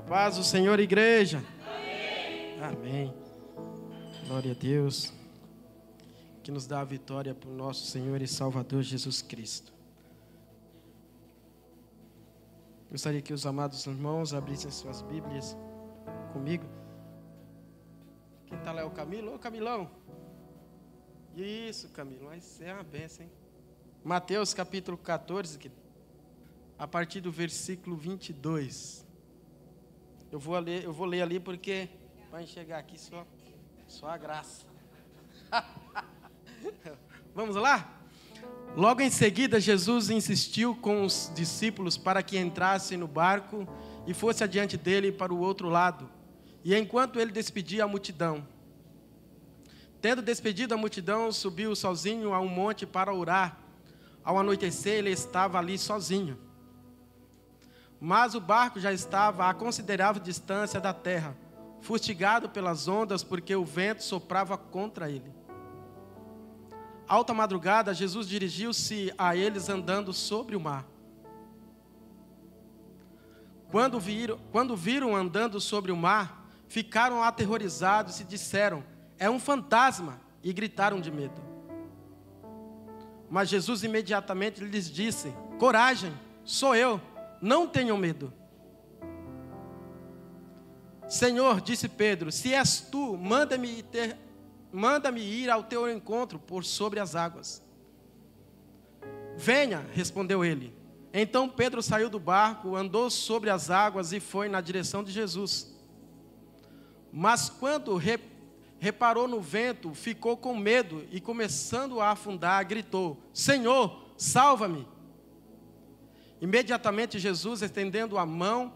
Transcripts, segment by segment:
A paz do Senhor, igreja. Amém. Glória a Deus, que nos dá a vitória por nosso Senhor e Salvador Jesus Cristo. Gostaria que os amados irmãos abrissem suas Bíblias comigo. Quem está lá é o Camilo. Ô Camilão. Isso, Camilo, mas é uma bênção, hein? Mateus capítulo 14, a partir do versículo 22. Eu vou ler ali porque vai enxergar aqui só a graça. Vamos lá? Logo em seguida, Jesus insistiu com os discípulos para que entrassem no barco e fosse adiante dele para o outro lado. E enquanto ele despedia a multidão, tendo despedido a multidão, subiu sozinho a um monte para orar. Ao anoitecer, ele estava ali sozinho. Mas o barco já estava a considerável distância da terra, fustigado pelas ondas, porque o vento soprava contra ele. Alta madrugada, Jesus dirigiu-se a eles andando sobre o mar. Quando viram andando sobre o mar, ficaram aterrorizados e disseram: é um fantasma, e gritaram de medo. Mas Jesus imediatamente lhes disse: coragem, sou eu, não tenham medo. Senhor, disse Pedro, se és tu, manda-me ir ao teu encontro por sobre as águas. Venha, respondeu ele. Então Pedro saiu do barco, andou sobre as águas e foi na direção de Jesus. Mas quando reparou no vento, ficou com medo e, começando a afundar, gritou: Senhor, salva-me! Imediatamente Jesus, estendendo a mão,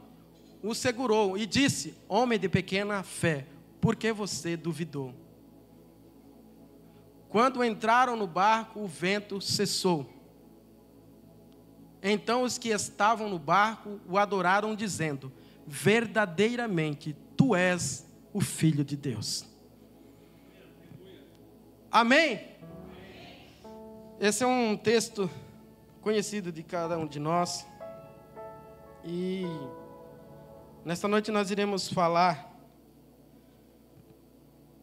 o segurou e disse: homem de pequena fé, por que você duvidou? Quando entraram no barco, o vento cessou. Então os que estavam no barco o adoraram, dizendo: verdadeiramente tu és o Filho de Deus. Amém? Esse é um texto conhecido de cada um de nós. E nesta noite nós iremos falar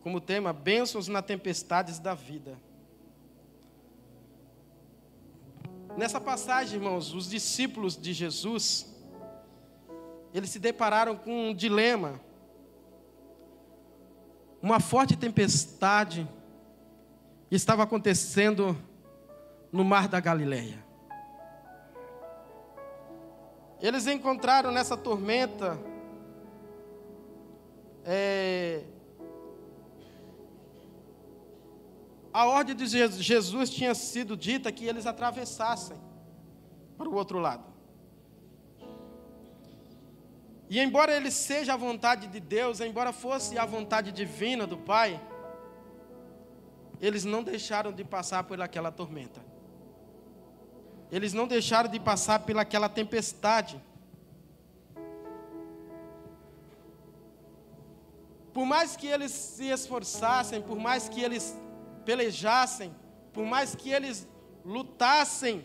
como tema: bênçãos nas tempestades da vida. Nessa passagem, irmãos, os discípulos de Jesus, eles se depararam com um dilema. Uma forte tempestade estava acontecendo no mar da Galileia. Eles encontraram nessa tormenta a ordem de Jesus tinha sido dita que eles atravessassem para o outro lado. E embora ele seja a vontade de Deus, embora fosse a vontade divina do Pai, eles não deixaram de passar por aquela tormenta. Eles não deixaram de passar pelaquela tempestade. Por mais que eles se esforçassem, por mais que eles pelejassem, por mais que eles lutassem,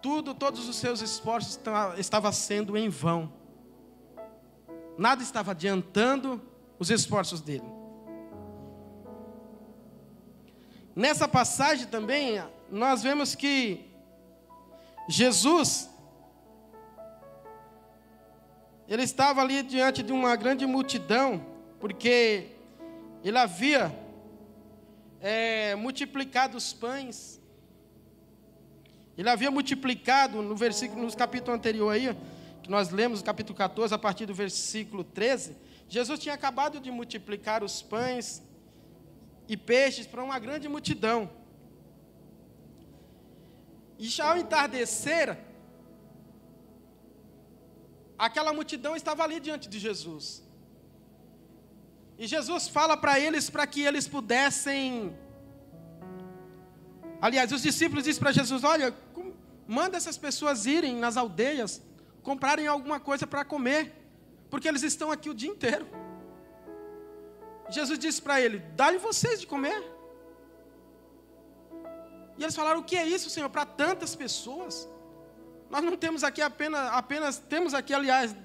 todos os seus esforços estavam sendo em vão. Nada estava adiantando os esforços dele. Nessa passagem também, nós vemos que Jesus, ele estava ali diante de uma grande multidão, porque ele havia multiplicado os pães. Ele havia multiplicado, no capítulo anterior aí, que nós lemos, no capítulo 14, a partir do versículo 13, Jesus tinha acabado de multiplicar os pães e peixes para uma grande multidão. E já ao entardecer, aquela multidão estava ali diante de Jesus. E Jesus fala para eles para que eles pudessem... Aliás, os discípulos dizem para Jesus: olha, manda essas pessoas irem nas aldeias, comprarem alguma coisa para comer, porque eles estão aqui o dia inteiro. Jesus disse para ele: dá-lhe vocês de comer. E eles falaram: o que é isso, Senhor, para tantas pessoas? Nós não temos aqui apenas temos aqui, aliás,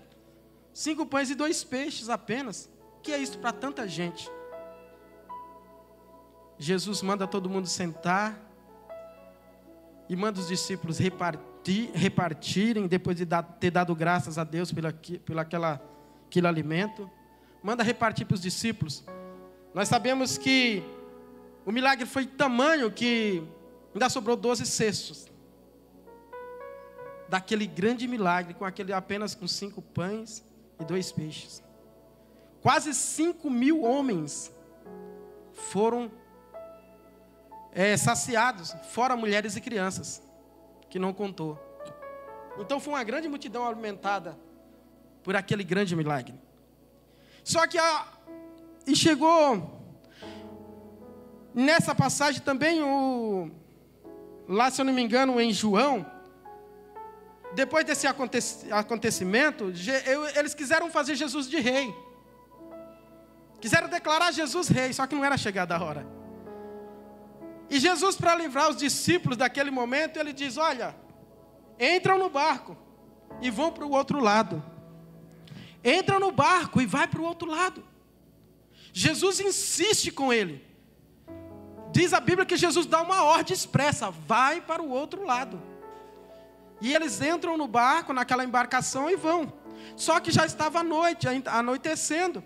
5 pães e 2 peixes apenas. O que é isso para tanta gente? Jesus manda todo mundo sentar e manda os discípulos repartirem, depois de ter dado graças a Deus pelo aquele alimento. Manda repartir para os discípulos. Nós sabemos que o milagre foi tamanho que ainda sobrou 12 cestos. Daquele grande milagre, apenas com 5 pães e 2 peixes. Quase 5.000 homens foram saciados, fora mulheres e crianças, que não contou. Então foi uma grande multidão alimentada por aquele grande milagre. Só que e chegou nessa passagem também lá, se eu não me engano, em João, depois desse acontecimento, eles quiseram fazer Jesus de rei. Quiseram declarar Jesus rei, só que não era chegada a hora. E Jesus, para livrar os discípulos daquele momento, ele diz: olha, entram no barco e vão para o outro lado. Entram no barco e vai para o outro lado. Jesus insiste com ele. Diz a Bíblia que Jesus dá uma ordem expressa: vai para o outro lado. E eles entram no barco, naquela embarcação, e vão. Só que já estava à noite, anoitecendo.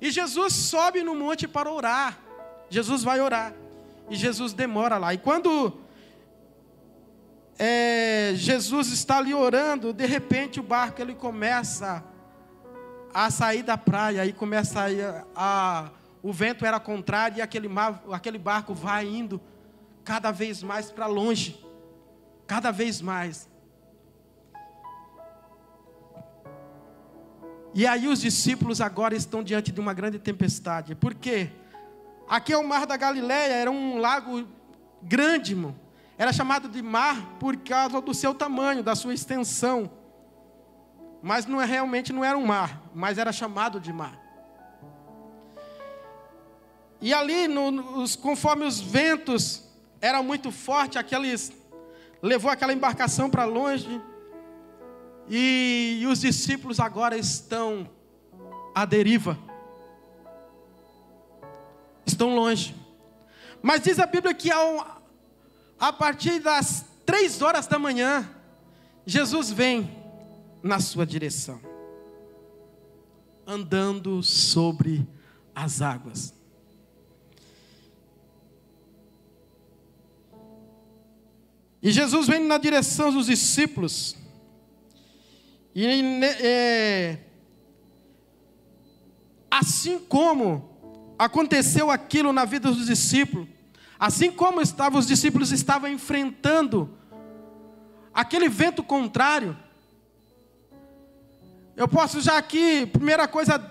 E Jesus sobe no monte para orar. Jesus vai orar. E Jesus demora lá. E quando Jesus está ali orando, de repente o barco ele começa a sair da praia. E começa o vento era contrário, e aquele barco vai indo cada vez mais para longe. Cada vez mais. E aí os discípulos agora estão diante de uma grande tempestade. Por quê? Aqui é o mar da Galileia, era um lago grande, irmão. Era chamado de mar por causa do seu tamanho, da sua extensão. Mas realmente não era um mar, mas era chamado de mar. E ali, conforme os ventos eram muito fortes, levou aquela embarcação para longe. E os discípulos agora estão à deriva. Estão longe. Mas diz a Bíblia que a partir das 3 horas da manhã, Jesus vem na sua direção, andando sobre as águas. E Jesus vem na direção dos discípulos. E assim como aconteceu aquilo na vida dos discípulos, assim como os discípulos estavam enfrentando aquele vento contrário, eu posso já aqui, primeira coisa,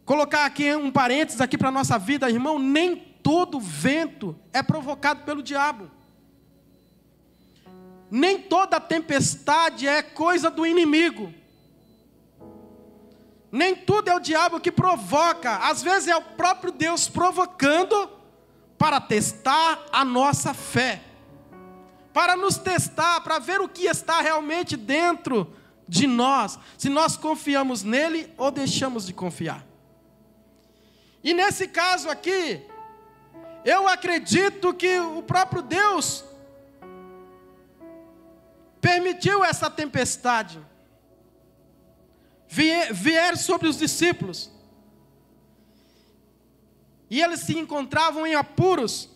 colocar aqui um parênteses aqui para a nossa vida, irmão. Nem todo vento é provocado pelo diabo. Nem toda tempestade é coisa do inimigo. Nem tudo é o diabo que provoca. Às vezes é o próprio Deus provocando para testar a nossa fé. Para nos testar, para ver o que está realmente dentro de nós. Se nós confiamos nele ou deixamos de confiar. E nesse caso aqui, eu acredito que o próprio Deus permitiu essa tempestade vier sobre os discípulos. E eles se encontravam em apuros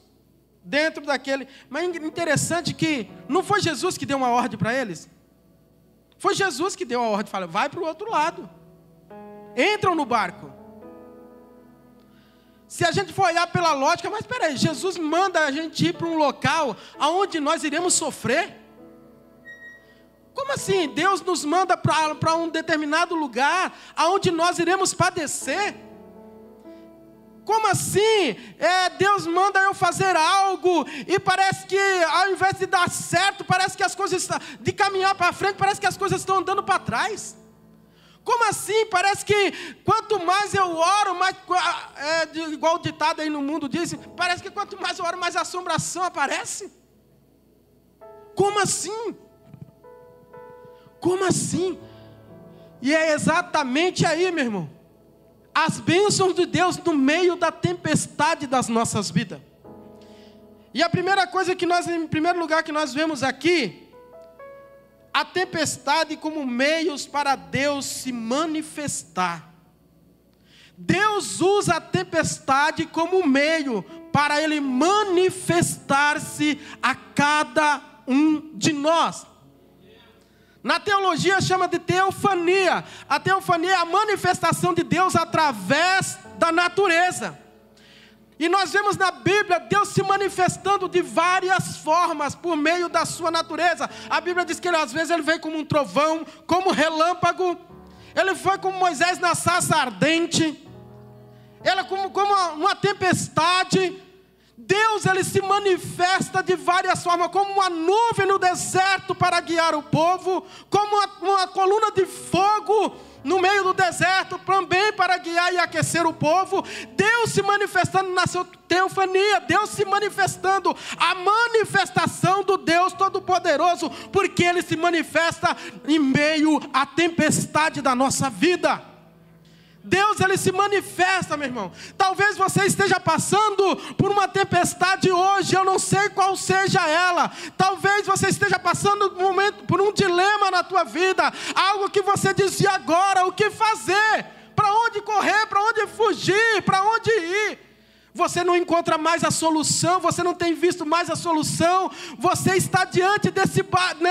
dentro daquele. Mas interessante que não foi Jesus que deu uma ordem para eles. Foi Jesus que deu a ordem, falou: vai para o outro lado. Entram no barco. Se a gente for olhar pela lógica, mas espera aí, Jesus manda a gente ir para um local aonde nós iremos sofrer? Como assim? Deus nos manda para um determinado lugar aonde nós iremos padecer? Como assim? Deus manda eu fazer algo e parece que ao invés de dar certo, parece que as coisas, de caminhar para frente, parece que as coisas estão andando para trás. Como assim? Parece que quanto mais eu oro, mais, igual o ditado aí no mundo diz, parece que quanto mais eu oro, mais assombração aparece. Como assim? Como assim? E é exatamente aí, meu irmão, as bênçãos de Deus no meio da tempestade das nossas vidas. E a primeira coisa que nós, em primeiro lugar, que nós vemos aqui, a tempestade como meios para Deus se manifestar. Deus usa a tempestade como meio para Ele manifestar-se a cada um de nós. Na teologia chama de teofania. A teofania é a manifestação de Deus através da natureza. E nós vemos na Bíblia Deus se manifestando de várias formas por meio da sua natureza. A Bíblia diz que às vezes Ele veio como um trovão, como um relâmpago. Ele foi como Moisés na sarça ardente. Ele é como uma tempestade. Deus, Ele se manifesta de várias formas, como uma nuvem no deserto para guiar o povo, como uma coluna de fogo no meio do deserto, também para guiar e aquecer o povo. Deus se manifestando na sua teofania, Deus se manifestando, a manifestação do Deus Todo-Poderoso, porque Ele se manifesta em meio à tempestade da nossa vida. Deus, Ele se manifesta, meu irmão. Talvez você esteja passando por uma tempestade hoje, eu não sei qual seja ela. Talvez você esteja passando por um dilema na tua vida, algo que você diz, e agora, o que fazer? Para onde correr? Para onde fugir? Para onde ir? Você não encontra mais a solução, você não tem visto mais a solução, você está diante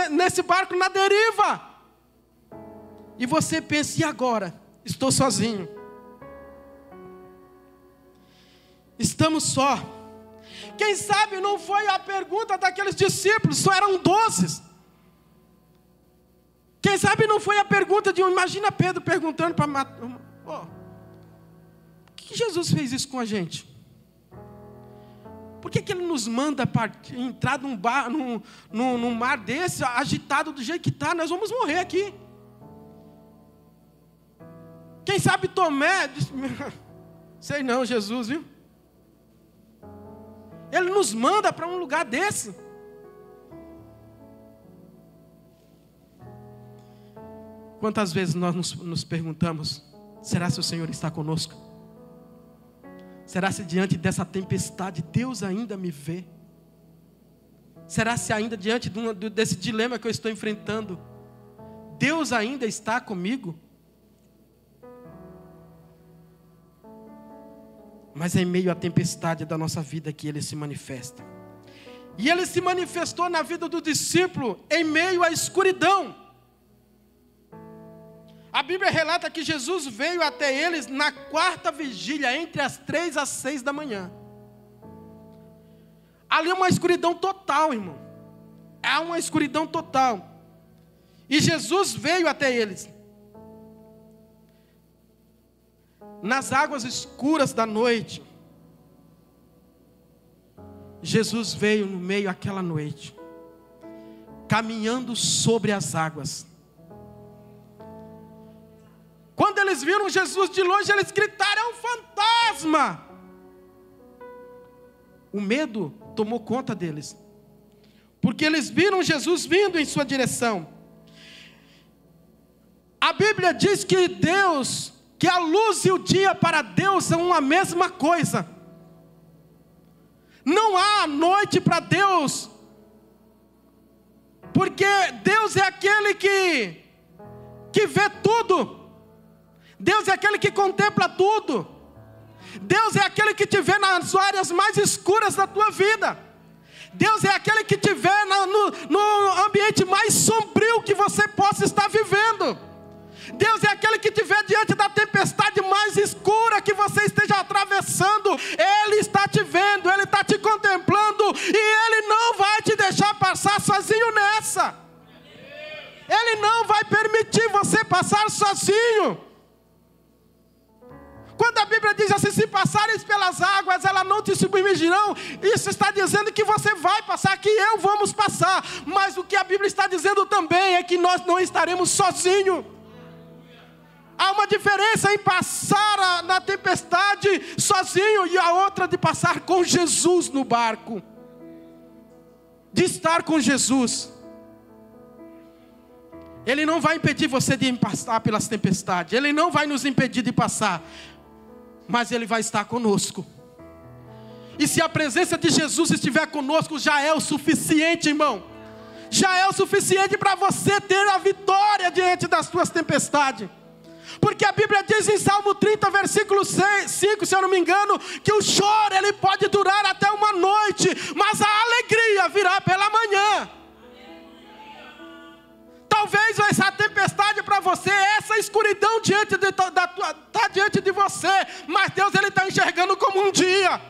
nesse barco na deriva. E você pensa, e agora? Estou sozinho. Estamos só. Quem sabe não foi a pergunta daqueles discípulos, só eram 12. Quem sabe não foi a pergunta de imagina Pedro perguntando para por que Jesus fez isso com a gente? Por que Ele nos manda entrar num mar desse, agitado do jeito que está? Nós vamos morrer aqui. Quem sabe Tomé, sei não, Jesus, viu? Ele nos manda para um lugar desse. Quantas vezes nós nos perguntamos, será se o Senhor está conosco? Será se diante dessa tempestade Deus ainda me vê? Será se ainda diante desse dilema que eu estou enfrentando, Deus ainda está comigo? Mas é em meio à tempestade da nossa vida que Ele se manifesta. E Ele se manifestou na vida do discípulo em meio à escuridão. A Bíblia relata que Jesus veio até eles na 4ª vigília, entre as 3 às 6 da manhã. Ali é uma escuridão total, irmão. É uma escuridão total. E Jesus veio até eles. Nas águas escuras da noite, Jesus veio no meio daquela noite, caminhando sobre as águas. Quando eles viram Jesus de longe, eles gritaram, é um fantasma. O medo tomou conta deles, porque eles viram Jesus vindo em sua direção. A Bíblia diz que a luz e o dia para Deus são uma mesma coisa. Não há noite para Deus, porque Deus é aquele que vê tudo. Deus é aquele que contempla tudo. Deus é aquele que te vê nas áreas mais escuras da tua vida. Deus é aquele que te vê no ambiente mais sombrio que você possa estar vivendo. Deus é aquele que te vê diante da tempestade mais escura que você esteja atravessando. Ele está te vendo, Ele está te contemplando, e Ele não vai te deixar passar sozinho nessa. Ele não vai permitir você passar sozinho. Quando a Bíblia diz assim, se passares pelas águas, elas não te submergirão, isso está dizendo que você vai passar, que eu vamos passar. Mas o que a Bíblia está dizendo também é que nós não estaremos sozinhos. Há uma diferença em passar na tempestade sozinho e a outra de passar com Jesus no barco. De estar com Jesus. Ele não vai impedir você de passar pelas tempestades. Ele não vai nos impedir de passar. Mas Ele vai estar conosco. E se a presença de Jesus estiver conosco, já é o suficiente, irmão. Já é o suficiente para você ter a vitória diante das suas tempestades. Porque a Bíblia diz em Salmo 30, versículo 5, se eu não me engano, que o choro ele pode durar até uma noite, mas a alegria virá pela manhã. Talvez essa tempestade para você, essa escuridão está diante de você, mas Deus está enxergando como um dia.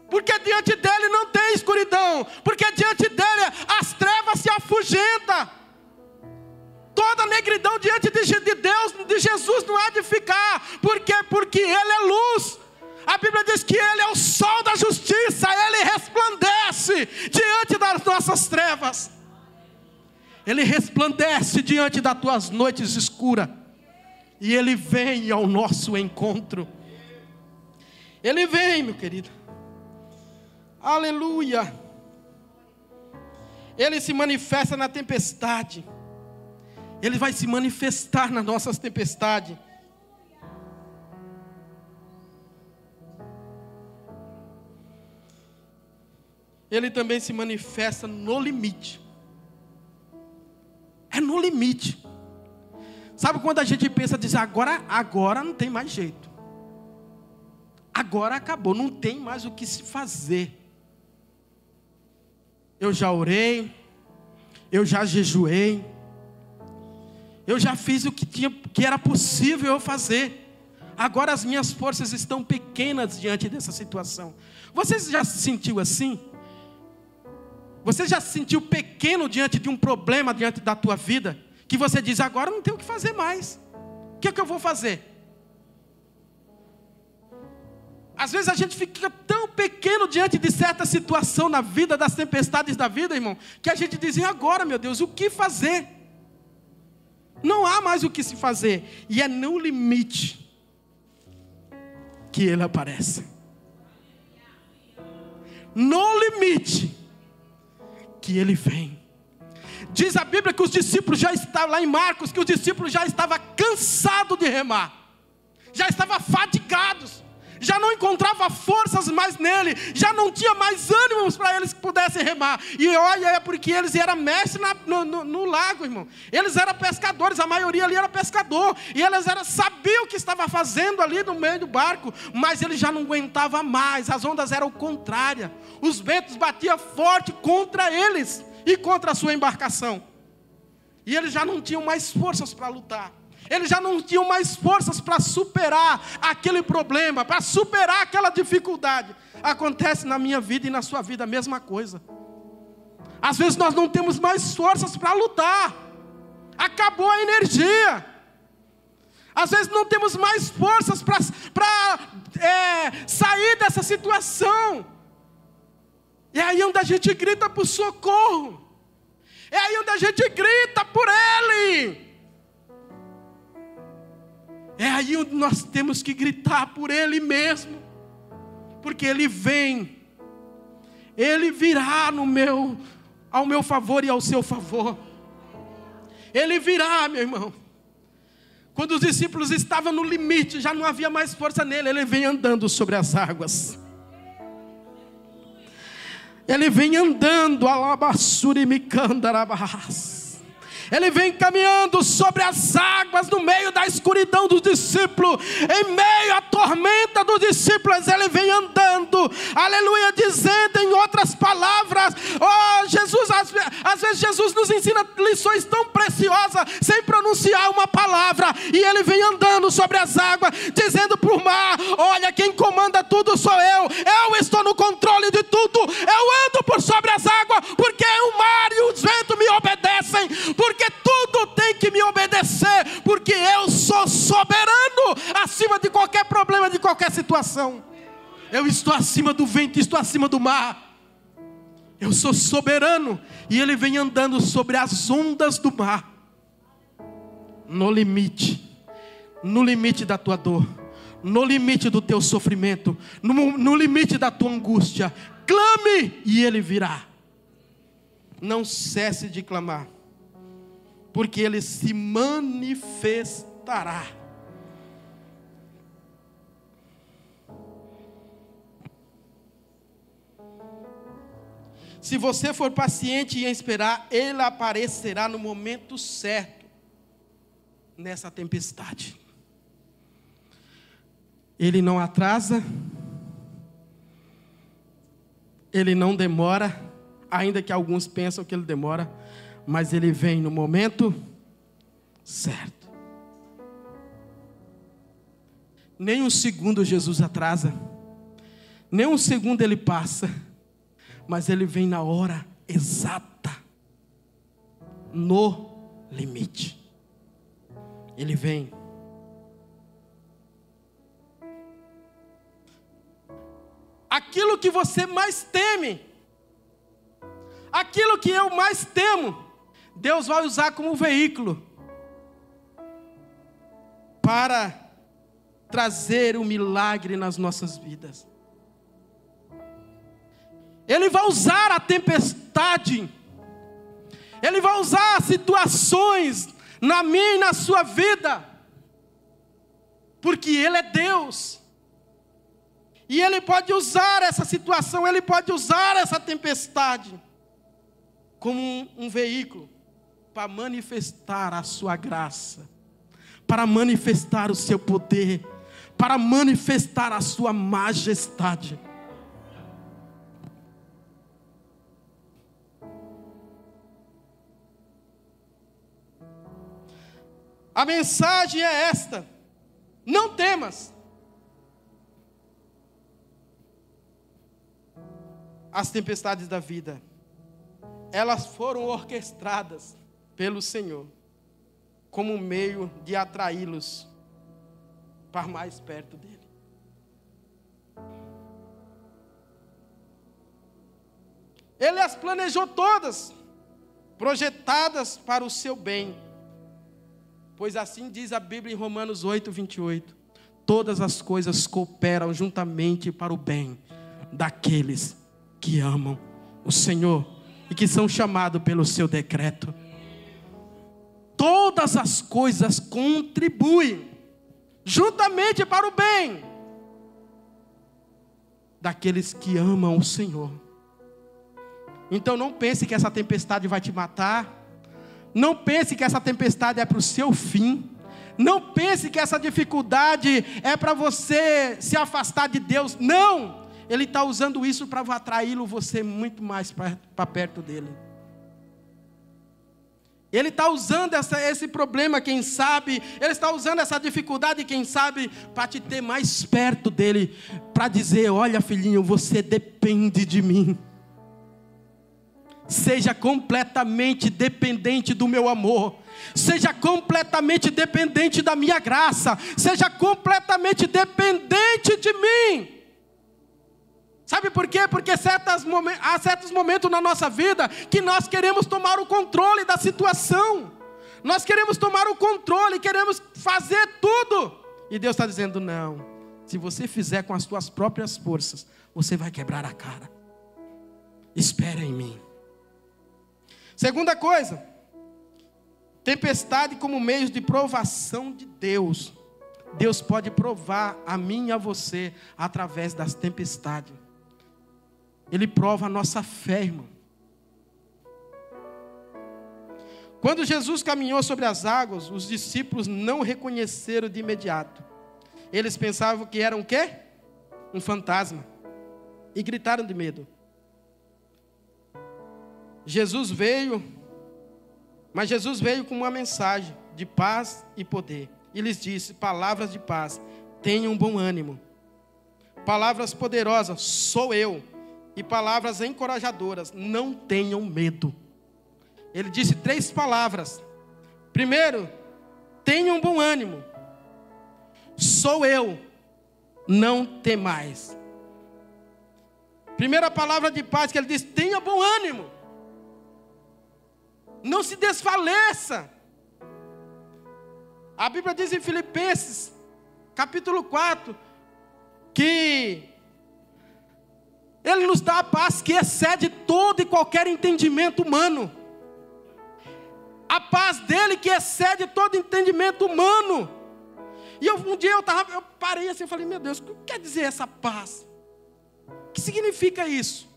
Porque diante dele não tem escuridão, porque diante dele as trevas se afugentam. Toda negridão diante de Deus, de Jesus não há de ficar. Por quê? Porque Ele é luz. A Bíblia diz que Ele é o sol da justiça. Ele resplandece diante das nossas trevas. Ele resplandece diante das tuas noites escuras. E Ele vem ao nosso encontro. Ele vem, meu querido. Aleluia. Ele se manifesta na tempestade. Ele vai se manifestar nas nossas tempestades. Ele também se manifesta no limite. É no limite. Sabe quando a gente pensa, diz, agora não tem mais jeito. Agora acabou, não tem mais o que se fazer. Eu já orei, eu já jejuei, eu já fiz o que era possível eu fazer. Agora as minhas forças estão pequenas diante dessa situação. Você já se sentiu assim? Você já se sentiu pequeno diante de um problema diante da tua vida? Que você diz, agora não tenho o que fazer mais. O que é que eu vou fazer? Às vezes a gente fica tão pequeno diante de certa situação na vida, das tempestades da vida, irmão, que a gente diz, agora, meu Deus, o que fazer? Não há mais o que se fazer. E é no limite que Ele aparece. No limite que Ele vem. Diz a Bíblia que os discípulos já estavam, lá em Marcos, que os discípulos já estavam cansados de remar. Já estavam fadigados. Já não encontrava forças mais nele, já não tinha mais ânimos para eles que pudessem remar. E olha, é porque eles eram mestres no lago, irmão. Eles eram pescadores, a maioria ali era pescador. E eles sabiam o que estava fazendo ali no meio do barco, mas eles já não aguentavam mais, as ondas eram contrárias. Os ventos batiam forte contra eles e contra a sua embarcação. E eles já não tinham mais forças para lutar. Eles já não tinham mais forças para superar aquele problema, para superar aquela dificuldade. Acontece na minha vida e na sua vida a mesma coisa. Às vezes nós não temos mais forças para lutar. Acabou a energia. Às vezes não temos mais forças para sair dessa situação. É aí onde a gente grita por socorro. É aí onde a gente grita por Ele. É aí onde nós temos que gritar por Ele mesmo. Porque Ele vem. Ele virá ao meu favor e ao seu favor. Ele virá, meu irmão. Quando os discípulos estavam no limite, já não havia mais força nele. Ele vem andando sobre as águas. Ele vem andando, alabassurimicandarabás. Ele vem caminhando sobre as águas, no meio da escuridão dos discípulos, em meio à tormenta dos discípulos, Ele vem andando, aleluia, dizendo em outras palavras, Jesus, às vezes Jesus nos ensina lições tão preciosas, sem pronunciar uma palavra, e Ele vem andando sobre as águas, dizendo para o mar, olha, quem comanda tudo sou eu estou no controle de tudo, eu ando por sobre as águas, porque o mar e os ventos me obedecem, porque tudo tem que me obedecer, porque eu sou soberano, acima de qualquer problema, de qualquer situação. Eu estou acima do vento, estou acima do mar. Eu sou soberano, e Ele vem andando sobre as ondas do mar, no limite da tua dor, no limite do teu sofrimento, no limite da tua angústia. Clame e Ele virá. Não cesse de clamar. porque ele se manifestará. Se você for paciente em esperar, ele aparecerá no momento certo, nessa tempestade. Ele não atrasa, ele não demora, ainda que alguns pensam que ele demora, mas ele vem no momento certo. Nem um segundo Jesus atrasa, nem um segundo ele passa, mas ele vem na hora exata, no limite. Ele vem. Aquilo que você mais teme, aquilo que eu mais temo, Deus vai usar como veículo para trazer um milagre nas nossas vidas. Ele vai usar a tempestade, Ele vai usar situações na minha e na sua vida, porque Ele é Deus, e Ele pode usar essa situação, Ele pode usar essa tempestade como um veículo para manifestar a sua graça, para manifestar o seu poder, para manifestar a sua majestade. A mensagem é esta: não temas. As tempestades da vida, elas foram orquestradas pelo Senhor como um meio de atraí-los para mais perto dele. Ele as planejou todas, projetadas para o seu bem. Pois assim diz a Bíblia em Romanos 8, 28. Todas as coisas cooperam juntamente para o bem daqueles que amam o Senhor e que são chamados pelo seu decreto. Todas as coisas contribuem juntamente para o bem daqueles que amam o Senhor. Então não pense que essa tempestade vai te matar. Não pense que essa tempestade é para o seu fim. Não pense que essa dificuldade é para você se afastar de Deus. Não! Ele está usando isso para atraí-lo você muito mais para perto dele. Ele está usando esse problema, quem sabe. Ele está usando essa dificuldade, quem sabe, para te ter mais perto dele. Para dizer: olha, filhinho, você depende de mim. Seja completamente dependente do meu amor. Seja completamente dependente da minha graça. Seja completamente dependente de mim. Sabe por quê? Porque há certos momentos na nossa vida que nós queremos tomar o controle da situação. Nós queremos tomar o controle, queremos fazer tudo. E Deus está dizendo: não. Se você fizer com as suas próprias forças, você vai quebrar a cara. Espera em mim. Segunda coisa, tempestade como meio de provação de Deus. Deus pode provar a mim e a você através das tempestades. Ele prova a nossa fé, irmão. Quando Jesus caminhou sobre as águas, os discípulos não reconheceram de imediato. Eles pensavam que era um quê? Um fantasma. E gritaram de medo. Mas Jesus veio com uma mensagem de paz e poder. E lhes disse palavras de paz: tenham bom ânimo. Palavras poderosas: sou eu. E palavras encorajadoras: não tenham medo. Ele disse 3 palavras. Primeiro, tenham bom ânimo. Sou eu, não temais. Primeira palavra de paz que ele disse: tenha bom ânimo. Não se desfaleça. A Bíblia diz em Filipenses, capítulo 4, que Ele nos dá a paz que excede todo e qualquer entendimento humano. A paz dele que excede todo entendimento humano. E um dia eu parei assim, eu falei, meu Deus, o que quer dizer essa paz? O que significa isso?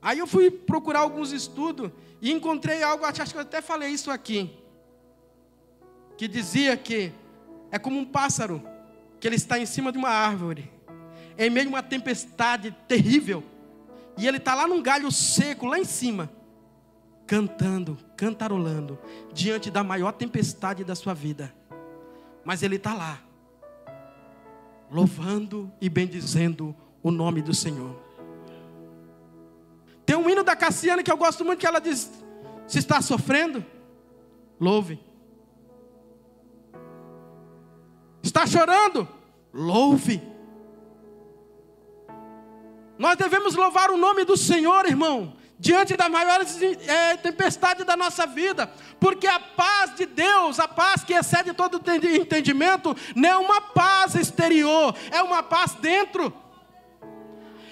Aí eu fui procurar alguns estudos e encontrei algo, acho que eu até falei isso aqui, que dizia que é como um pássaro, que ele está em cima de uma árvore, em meio a uma tempestade terrível, e ele está lá num galho seco, lá em cima, cantando, cantarolando, diante da maior tempestade da sua vida. Mas ele está lá, louvando e bendizendo o nome do Senhor. Tem um hino da Cassiane que eu gosto muito, que ela diz, se está sofrendo, louve. Está chorando, louve. Nós devemos louvar o nome do Senhor, irmão, diante das maiores tempestades da nossa vida, porque a paz de Deus, a paz que excede todo entendimento, não é uma paz exterior, é uma paz dentro.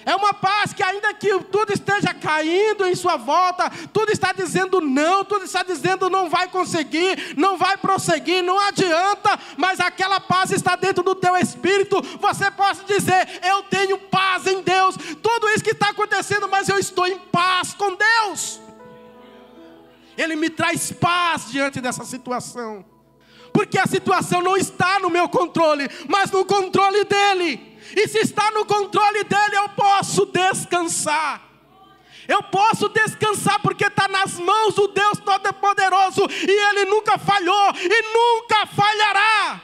É uma paz que, ainda que tudo esteja caindo em sua volta, tudo está dizendo não, tudo está dizendo não vai conseguir, não vai prosseguir, não adianta, mas aquela paz está dentro do teu espírito. Você pode dizer, eu tenho paz em Deus, tudo isso que está acontecendo, mas eu estou em paz com Deus. Ele me traz paz diante dessa situação, porque a situação não está no meu controle, mas no controle dEle. E se está no controle dEle, eu posso descansar. Eu posso descansar porque está nas mãos do Deus Todo-Poderoso. E Ele nunca falhou e nunca falhará.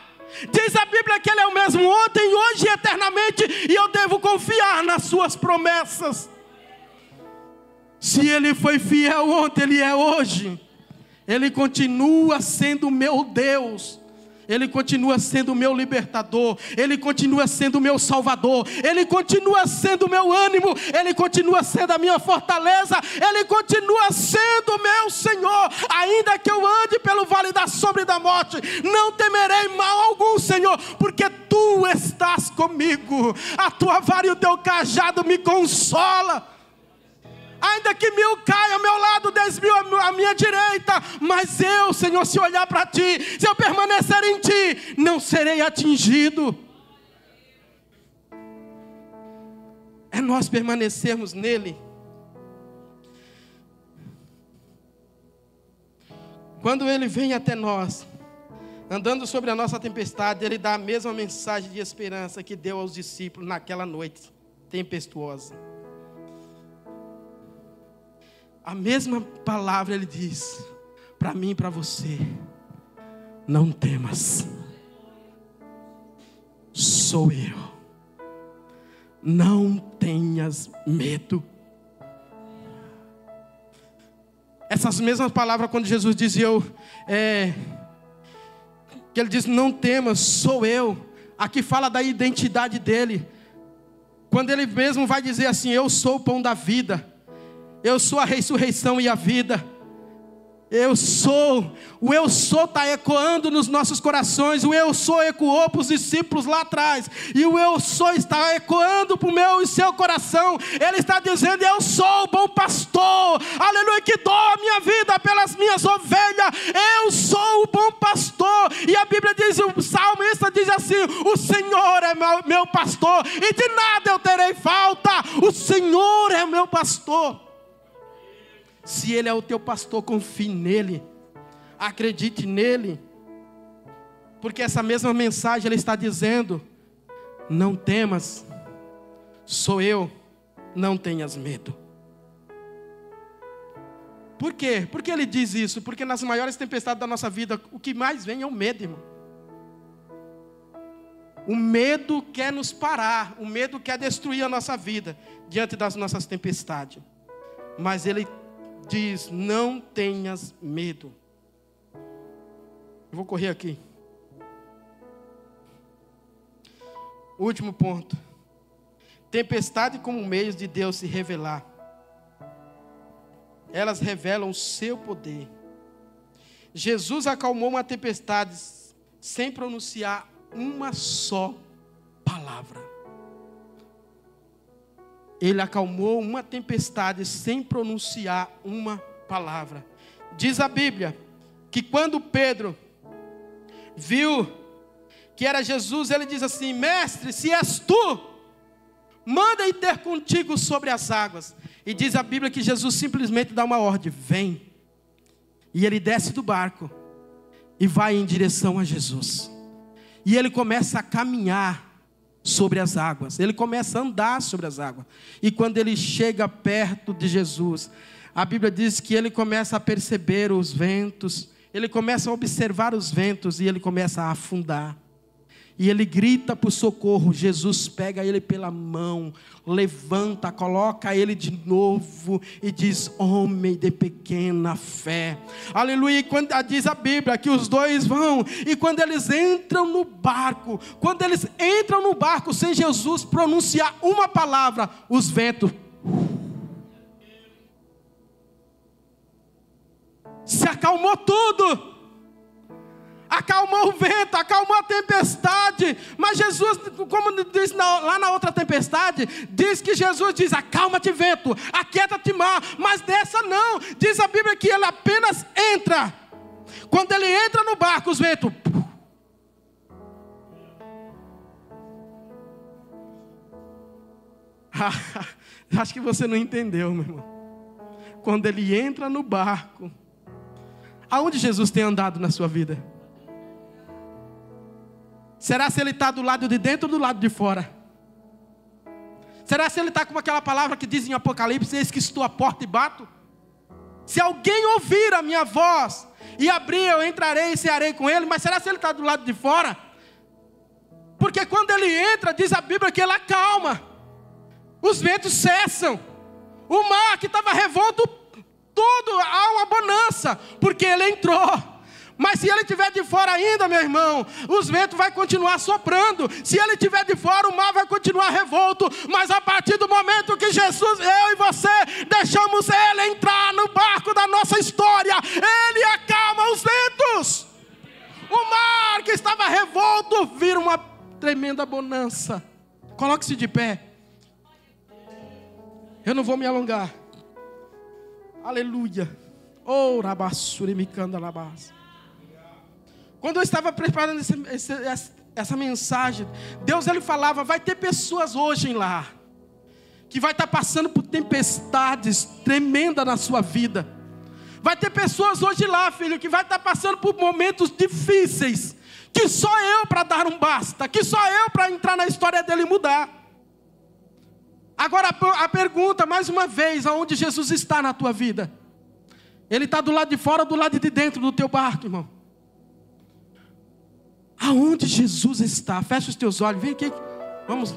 Diz a Bíblia que Ele é o mesmo ontem, hoje e eternamente. E eu devo confiar nas suas promessas. Se Ele foi fiel ontem, Ele é hoje. Ele continua sendo meu Deus. Ele continua sendo o meu libertador, Ele continua sendo o meu salvador, Ele continua sendo o meu ânimo, Ele continua sendo a minha fortaleza, Ele continua sendo o meu Senhor. Ainda que eu ande pelo vale da sombra e da morte, não temerei mal algum, Senhor, porque Tu estás comigo, a Tua vara e o Teu cajado me consola. Ainda que 1000 caia ao meu lado, 10.000 à minha direita, mas eu, Senhor, se olhar para Ti, se eu permanecer em Ti, não serei atingido. É nós permanecermos nele. Quando Ele vem até nós, andando sobre a nossa tempestade, Ele dá a mesma mensagem de esperança que deu aos discípulos naquela noite tempestuosa. A mesma palavra Ele diz para mim e para você: não temas, sou eu, não tenhas medo. Essas mesmas palavras quando Jesus dizia que Ele diz não temas, sou eu, aqui fala da identidade dEle, quando Ele mesmo vai dizer assim, eu sou o pão da vida, eu sou a ressurreição e a vida. O eu sou está ecoando nos nossos corações. O eu sou ecoou para os discípulos lá atrás, e o eu sou está ecoando para o meu e seu coração. Ele está dizendo, eu sou o bom pastor, aleluia, que dou a minha vida pelas minhas ovelhas. Eu sou o bom pastor. E a Bíblia diz, o salmista diz assim, o Senhor é meu pastor, e de nada eu terei falta. O Senhor é meu pastor. Se Ele é o teu pastor, confie nele, acredite nele, porque essa mesma mensagem Ele está dizendo, não temas, sou eu, não tenhas medo. Por quê? Por que Ele diz isso? Porque nas maiores tempestades da nossa vida, o que mais vem é o medo, irmão. O medo quer nos parar, o medo quer destruir a nossa vida, diante das nossas tempestades, mas Ele diz, não tenhas medo. Eu vou correr aqui. Último ponto. Tempestade como meios de Deus se revelar. Elas revelam o seu poder. Jesus acalmou uma tempestade sem pronunciar uma só palavra. Ele acalmou uma tempestade sem pronunciar uma palavra. Diz a Bíblia que quando Pedro viu que era Jesus, ele diz assim: mestre, se és tu, manda ir ter contigo sobre as águas. E diz a Bíblia que Jesus simplesmente dá uma ordem: vem. E ele desce do barco e vai em direção a Jesus. E ele começa a caminhar sobre as águas. Ele começa a andar sobre as águas. E quando ele chega perto de Jesus, a Bíblia diz que ele começa a perceber os ventos. Ele começa a observar os ventos e ele começa a afundar. E ele grita por socorro. Jesus pega ele pela mão, levanta, coloca ele de novo e diz: homem de pequena fé. Aleluia. E quando diz a Bíblia que os dois vão, e quando eles entram no barco, sem Jesus pronunciar uma palavra, os ventos se acalmou tudo. Acalmou o vento, acalmou a tempestade. Mas Jesus, como diz lá na outra tempestade, diz que Jesus diz: acalma-te vento, aquieta-te mar. Mas dessa não, diz a Bíblia que ele apenas entra. Quando ele entra no barco, os ventos... Acho que você não entendeu, meu irmão. Quando ele entra no barco, aonde Jesus tem andado na sua vida? Será se ele está do lado de dentro ou do lado de fora? Será se ele está com aquela palavra que diz em Apocalipse: eis que estou à porta e bato? Se alguém ouvir a minha voz e abrir, eu entrarei e cearei com ele. Mas será se ele está do lado de fora? Porque quando ele entra, diz a Bíblia que ele acalma. Os ventos cessam. O mar que estava revolto, tudo há uma bonança, porque ele entrou. Mas se ele estiver de fora ainda, meu irmão, os ventos vão continuar soprando. Se ele estiver de fora, o mar vai continuar revolto. Mas a partir do momento que Jesus, eu e você, deixamos ele entrar no barco da nossa história, ele acalma os ventos. O mar que estava revolto vira uma tremenda bonança. Coloque-se de pé. Eu não vou me alongar. Aleluia. Oh, rabassuri micanda labás. Quando eu estava preparando essa mensagem, Deus ele falava: vai ter pessoas hoje lá que vai estar passando por tempestades tremendas na sua vida. Vai ter pessoas hoje lá, filho, que vai estar passando por momentos difíceis, que só eu para dar um basta, que só eu para entrar na história dele e mudar. Agora a pergunta, mais uma vez: aonde Jesus está na tua vida? Ele está do lado de fora ou do lado de dentro do teu barco, irmão? Aonde Jesus está? Fecha os teus olhos, vem aqui, vamos.